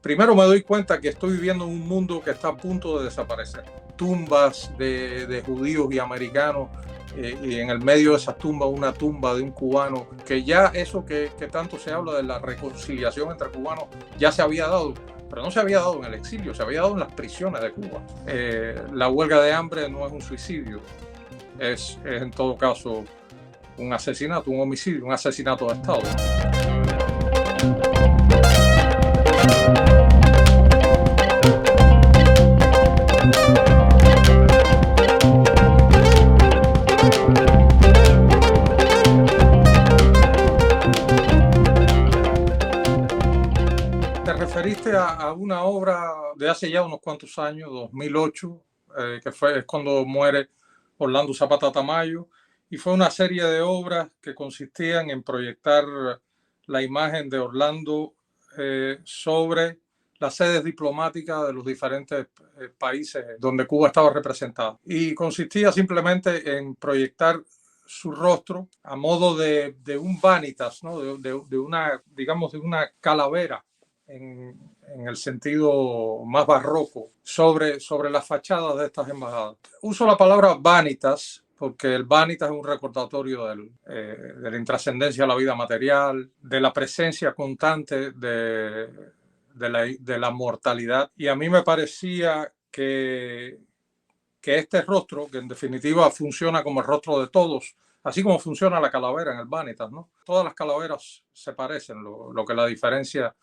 Primero me doy cuenta que estoy viviendo en un mundo que está a punto de desaparecer. Tumbas de judíos y americanos, y en el medio de esas tumbas una tumba de un cubano, que ya eso que tanto se habla de la reconciliación entre cubanos ya se había dado, pero no se había dado en el exilio, se había dado en las prisiones de Cuba. La huelga de hambre no es un suicidio, es en todo caso un asesinato, un homicidio, un asesinato de Estado. Te referiste a una obra de hace ya unos cuantos años, 2008, que es cuando muere Orlando Zapata Tamayo, y fue una serie de obras que consistían en proyectar la imagen de Orlando sobre las sedes diplomáticas de los diferentes países donde Cuba estaba representada. Y consistía simplemente en proyectar su rostro a modo de un vanitas, ¿no? de una, digamos, de una calavera en el sentido más barroco sobre las fachadas de estas embajadas. Uso la palabra vanitas porque el vanitas es un recordatorio de la intrascendencia de la vida material, de la presencia constante de la mortalidad. Y a mí me parecía que este rostro, que en definitiva funciona como el rostro de todos, así como funciona la calavera en el vanitas, ¿no? Todas las calaveras se parecen, lo que la diferencia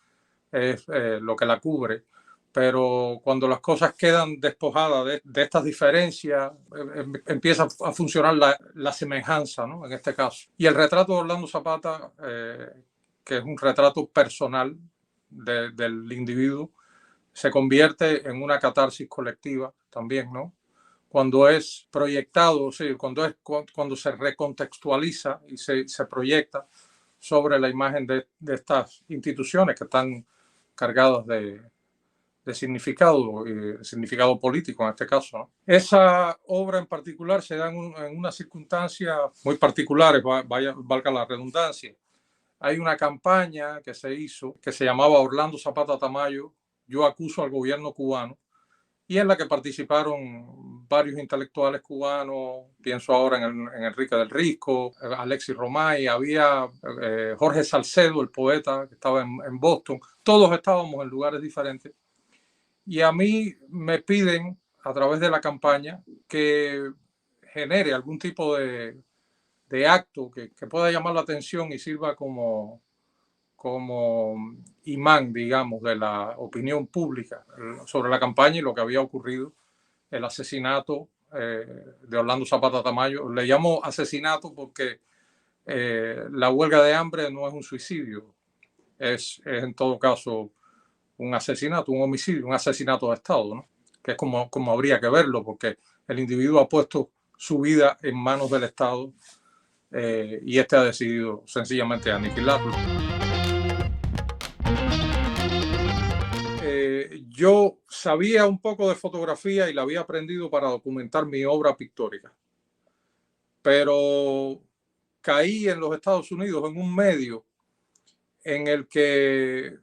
es lo que la cubre, pero cuando las cosas quedan despojadas de estas diferencias, empieza a funcionar la semejanza, ¿no? En este caso. Y el retrato de Orlando Zapata, que es un retrato personal del individuo, se convierte en una catarsis colectiva también, ¿no? Cuando es proyectado, sí, cuando se recontextualiza y se proyecta sobre la imagen de estas instituciones que están cargadas de significado político en este caso, ¿no? Esa obra en particular se da en unas circunstancias muy particulares, valga la redundancia. Hay una campaña que se hizo que se llamaba Orlando Zapata Tamayo, yo acuso al gobierno cubano, y en la que participaron varios intelectuales cubanos, pienso ahora en Enrique del Risco, Alexis Romay, había Jorge Salcedo, el poeta que estaba en Boston, todos estábamos en lugares diferentes, y a mí me piden a través de la campaña que genere algún tipo de acto que pueda llamar la atención y sirva como imán, digamos, de la opinión pública sobre la campaña y lo que había ocurrido, el asesinato de Orlando Zapata Tamayo. Le llamo asesinato porque la huelga de hambre no es un suicidio, es en todo caso un asesinato, un homicidio, un asesinato de Estado, ¿no? Que es como habría que verlo, porque el individuo ha puesto su vida en manos del Estado y este ha decidido sencillamente aniquilarlo. Yo sabía un poco de fotografía y la había aprendido para documentar mi obra pictórica, pero caí en los Estados Unidos en un medio en el que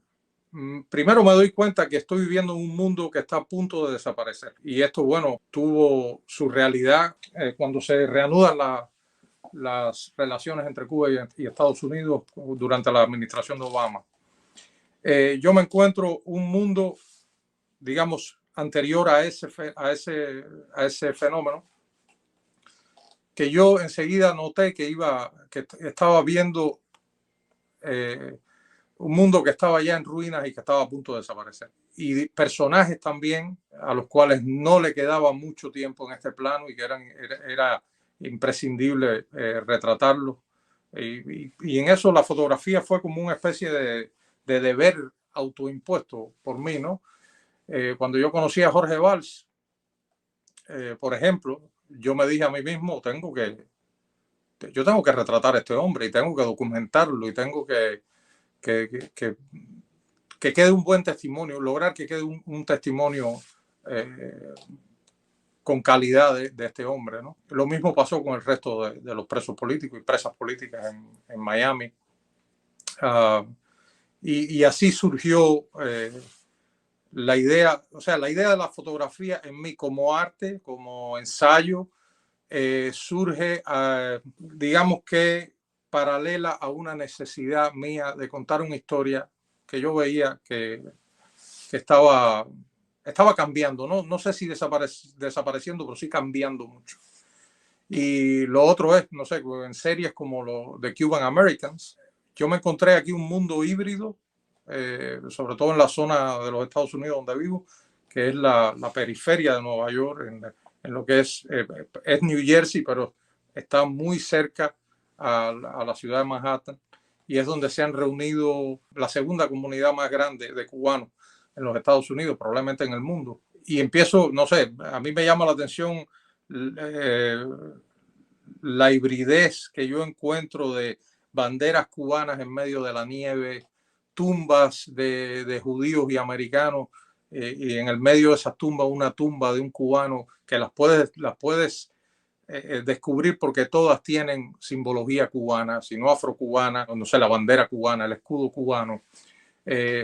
primero me doy cuenta que estoy viviendo en un mundo que está a punto de desaparecer. Y esto, bueno, tuvo su realidad cuando se reanudan las relaciones entre Cuba y Estados Unidos durante la administración de Obama. Yo me encuentro un mundo, digamos, anterior a ese fenómeno, que yo enseguida noté que estaba viendo un mundo que estaba ya en ruinas y que estaba a punto de desaparecer. Y personajes también a los cuales no le quedaba mucho tiempo en este plano y que era imprescindible retratarlos. Y en eso la fotografía fue como una especie de deber autoimpuesto por mí, ¿no? Cuando yo conocí a Jorge Valls, por ejemplo, yo me dije a mí mismo, yo tengo que retratar a este hombre y tengo que documentarlo y tengo que quede un buen testimonio, lograr que quede un testimonio con calidad de este hombre, ¿no? Lo mismo pasó con el resto de los presos políticos y presas políticas en Miami. Y así surgió la idea, o sea, la idea de la fotografía en mí como arte, como ensayo, surge, digamos que paralela a una necesidad mía de contar una historia que yo veía que estaba cambiando, ¿no? No sé si desapareciendo, pero sí cambiando mucho. Y lo otro es, no sé, en series como lo de Cuban Americans, yo me encontré aquí un mundo híbrido, sobre todo en la zona de los Estados Unidos donde vivo, que es la periferia de Nueva York, en lo que es New Jersey, pero está muy cerca a la ciudad de Manhattan, y es donde se han reunido la segunda comunidad más grande de cubanos en los Estados Unidos, probablemente en el mundo. Y empiezo, no sé, a mí me llama la atención la hibridez que yo encuentro de banderas cubanas en medio de la nieve, tumbas de judíos y americanos, y en el medio de esas tumbas una tumba de un cubano que las puedes descubrir porque todas tienen simbología cubana, si no afrocubana, no sé, la bandera cubana, el escudo cubano.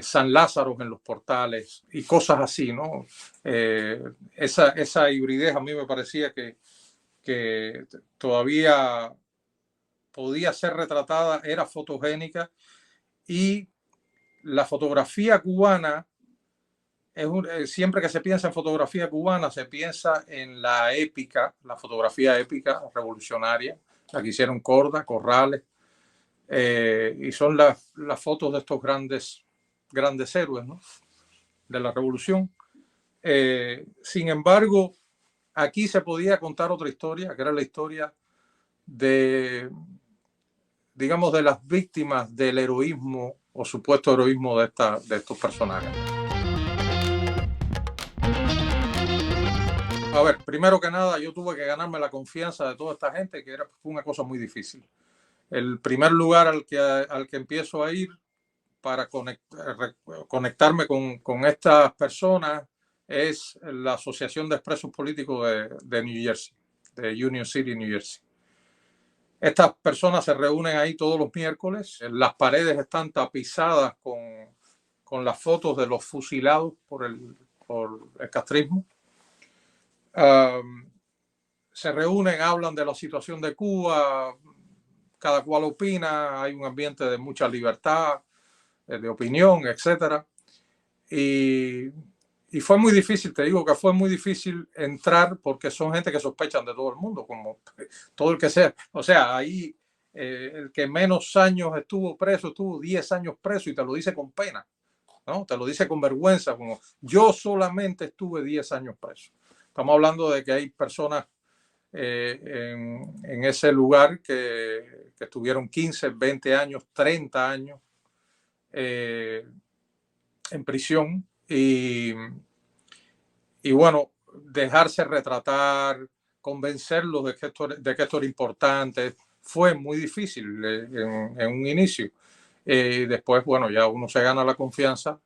San Lázaro en los portales y cosas así, ¿no? Esa hibridez a mí me parecía que todavía podía ser retratada, era fotogénica, y la fotografía cubana, siempre que se piensa en fotografía cubana, se piensa en la épica, la fotografía épica revolucionaria, la que hicieron Corda, Corrales, y son las fotos de estos grandes héroes, ¿no?, de la revolución. Sin embargo, aquí se podía contar otra historia, que era la historia de, digamos, de las víctimas del heroísmo o supuesto heroísmo de estos personajes. A ver, primero que nada, yo tuve que ganarme la confianza de toda esta gente, que fue una cosa muy difícil. El primer lugar al que empiezo a ir para conectarme con estas personas es la Asociación de Expresos Políticos de New Jersey, de Union City, New Jersey. Estas personas se reúnen ahí todos los miércoles. Las paredes están tapizadas con las fotos de los fusilados por el castrismo. Se reúnen, hablan de la situación de Cuba, cada cual opina, hay un ambiente de mucha libertad, de opinión, etc. Y fue muy difícil, te digo que fue muy difícil entrar porque son gente que sospechan de todo el mundo, como todo el que sea. O sea, ahí el que menos años estuvo 10 años preso, y te lo dice con pena, ¿no? Te lo dice con vergüenza, como yo solamente estuve 10 años preso. Estamos hablando de que hay personas en ese lugar que estuvieron 15, 20 años, 30 años en prisión, y bueno, dejarse retratar, convencerlos de que esto era importante, fue muy difícil en un inicio. Después, bueno, ya uno se gana la confianza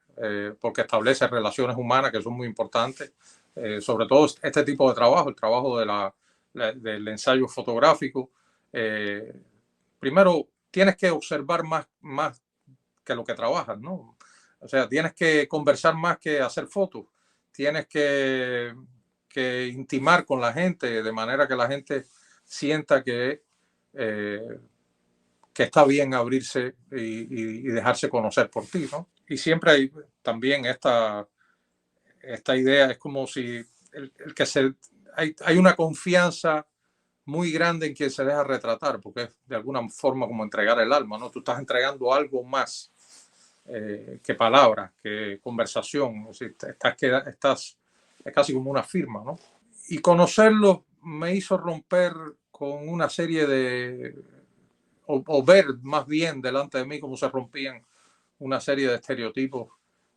porque establece relaciones humanas que son muy importantes, sobre todo este tipo de trabajo, el trabajo del ensayo fotográfico. Primero, tienes que observar más que lo que trabajas, ¿no? O sea, tienes que conversar más que hacer fotos. Tienes que intimar con la gente de manera que la gente sienta que está bien abrirse y dejarse conocer por ti, ¿no? Y siempre hay también esta idea, es como si hay una confianza muy grande en quien se deja retratar, porque es de alguna forma como entregar el alma, ¿no? Tú estás entregando algo más que palabras, que conversación. O sea, es casi como una firma, ¿no? Y conocerlo me hizo romper con una serie o ver más bien delante de mí cómo se rompían una serie de estereotipos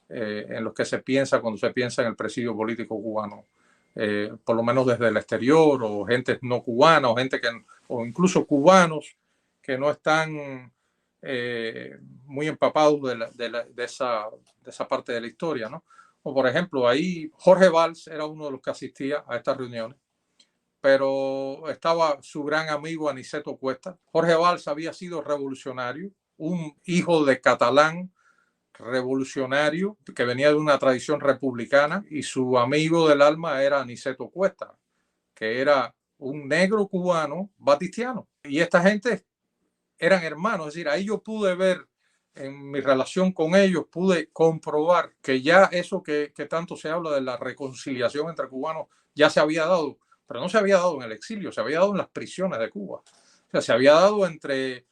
en los que se piensa cuando se piensa en el presidio político cubano. Por lo menos desde el exterior, o gente no cubana, o incluso cubanos que no están muy empapados de esa parte de la historia, ¿no? O por ejemplo, ahí Jorge Valls era uno de los que asistía a estas reuniones, pero estaba su gran amigo Aniceto Cuesta. Jorge Valls había sido revolucionario, un hijo de catalán revolucionario que venía de una tradición republicana, y su amigo del alma era Aniceto Cuesta, que era un negro cubano batistiano. Y esta gente eran hermanos, es decir, ahí yo pude ver, en mi relación con ellos, pude comprobar que ya eso que tanto se habla de la reconciliación entre cubanos ya se había dado, pero no se había dado en el exilio, se había dado en las prisiones de Cuba. O sea, se había dado entre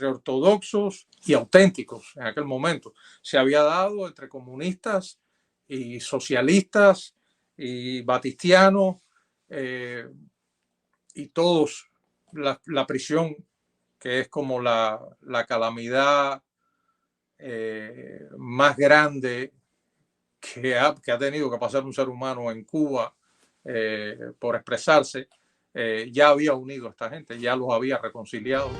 ortodoxos y auténticos en aquel momento. Se había dado entre comunistas y socialistas y batistianos, y todos, la prisión, que es como la calamidad más grande que ha tenido que pasar un ser humano en Cuba por expresarse, ya había unido a esta gente, ya los había reconciliado.